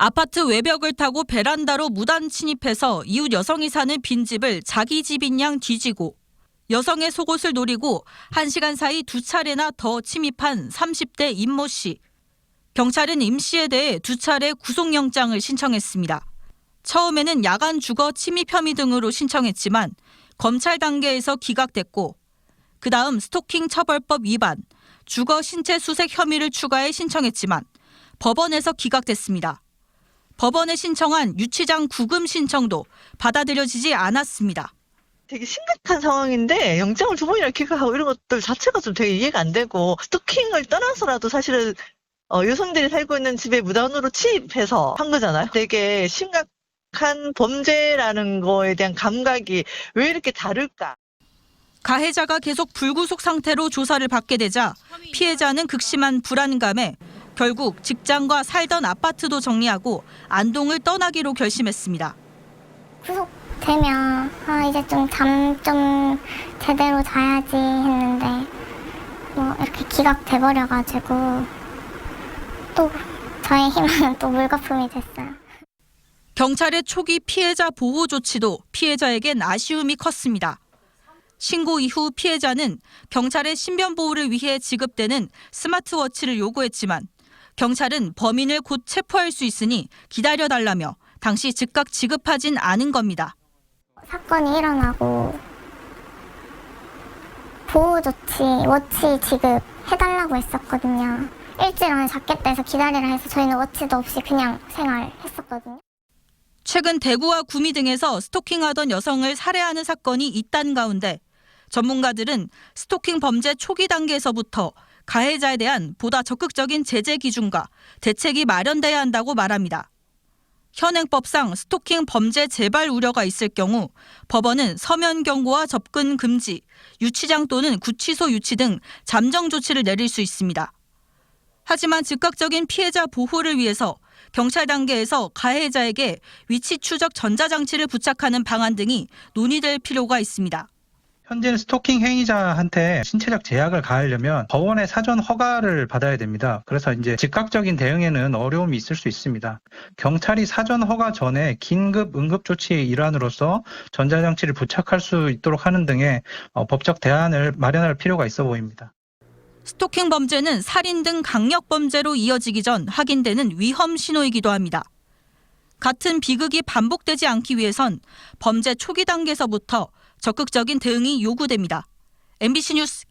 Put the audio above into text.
아파트 외벽을 타고 베란다로 무단 침입해서 이웃 여성이 사는 빈집을 자기 집인 양 뒤지고 여성의 속옷을 노리고 1시간 사이 2차례나 더 침입한 30대 임모 씨. 경찰은 임 씨에 대해 2차례 구속영장을 신청했습니다. 처음에는 야간 주거 침입 혐의 등으로 신청했지만 검찰 단계에서 기각됐고 그다음 스토킹 처벌법 위반, 주거 신체 수색 혐의를 추가해 신청했지만 법원에서 기각됐습니다. 법원에 신청한 유치장 구금 신청도 받아들여지지 않았습니다. 되게 심각한 상황인데 영장을 2번이나 기각하고 이런 것들 자체가 좀 되게 이해가 안 되고, 스토킹을 떠나서라도 사실은 여성들이 살고 있는 집에 무단으로 침입해서 한 거잖아요. 되게 심각한 범죄라는 거에 대한 감각이 왜 이렇게 다를까? 가해자가 계속 불구속 상태로 조사를 받게 되자 피해자는 극심한 불안감에 결국 직장과 살던 아파트도 정리하고 안동을 떠나기로 결심했습니다. 구속되면 이제 좀 잠 좀 제대로 자야지 했는데 이렇게 기각돼버려가지고 또 저의 희망은 또 물거품이 됐어요. 경찰의 초기 피해자 보호 조치도 피해자에겐 아쉬움이 컸습니다. 신고 이후 피해자는 경찰의 신변 보호를 위해 지급되는 스마트워치를 요구했지만 경찰은 범인을 곧 체포할 수 있으니 기다려달라며 당시 즉각 지급하진 않은 겁니다. 사건이 일어나고 보호 조치, 워치 지급해달라고 했었거든요. 일주일 안에 잡겠다 해서 기다리라 해서 저희는 워치도 없이 그냥 생활했었거든요. 최근 대구와 구미 등에서 스토킹하던 여성을 살해하는 사건이 잇단 가운데 전문가들은 스토킹 범죄 초기 단계에서부터 가해자에 대한 보다 적극적인 제재 기준과 대책이 마련돼야 한다고 말합니다. 현행법상 스토킹 범죄 재발 우려가 있을 경우 법원은 서면 경고와 접근 금지, 유치장 또는 구치소 유치 등 잠정 조치를 내릴 수 있습니다. 하지만 즉각적인 피해자 보호를 위해서 경찰 단계에서 가해자에게 위치 추적 전자장치를 부착하는 방안 등이 논의될 필요가 있습니다. 현재는 스토킹 행위자한테 신체적 제약을 가하려면 법원의 사전 허가를 받아야 됩니다. 그래서 이제 즉각적인 대응에는 어려움이 있을 수 있습니다. 경찰이 사전 허가 전에 긴급 응급 조치의 일환으로서 전자장치를 부착할 수 있도록 하는 등의 법적 대안을 마련할 필요가 있어 보입니다. 스토킹 범죄는 살인 등 강력 범죄로 이어지기 전 확인되는 위험 신호이기도 합니다. 같은 비극이 반복되지 않기 위해선 범죄 초기 단계에서부터 적극적인 대응이 요구됩니다. MBC 뉴스